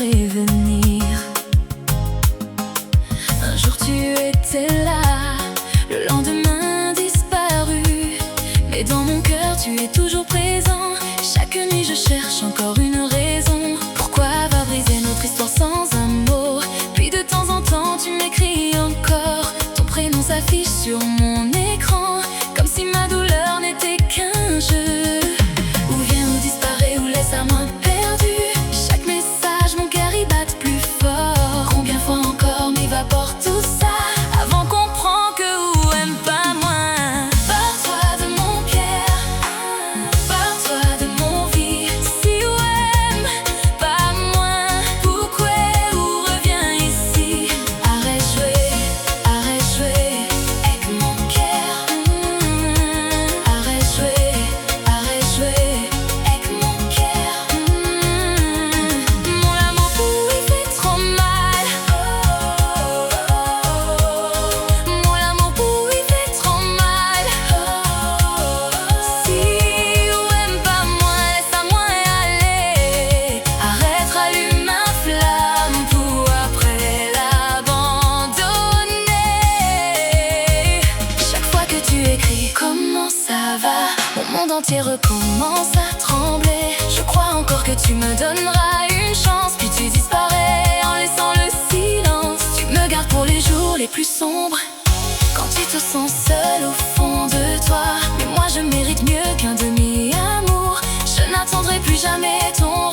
prévenir. Un jour tu étais là, le lendemain disparu. Mais dans mon cœur tu es toujours présent. Chaque nuit je cherche encore une raison. Pourquoi avoir brisé notre histoire sans un mot? Puis de temps en temps tu m'écris encore. Ton prénom s'affiche sur mon écran, comme si ma douleur n'était qu'un jeu. Ou vient ou disparaît ou laisse à main perdue. Chaque message mon cœur y batte plus fort. Combien de fois encore m'évapore tout ça avant qu'on comprend que ou aime pas moins. Pars-toi de mon cœur, pars-toi de mon vie. Si ou aime pas moins, pourquoi ou reviens ici. Arrête jouer avec mon cœur. Arrête jouer avec mon cœur. Mon amour pour lui fait trop mal. Mon amour pour lui fait trop mal. Si ou aime pas moins, laisse à moi y aller. Arrête, rallume ma flamme pour après l'abandonner. Chaque fois que tu écris comment ça va, mon monde entier recommence à trembler. Je crois encore que tu me donneras une chance, puis tu disparais en laissant le silence. Tu me gardes pour les jours les plus sombres, quand tu te sens seul au fond de toi. Mais moi je mérite mieux qu'un demi-amour. Je n'attendrai plus jamais ton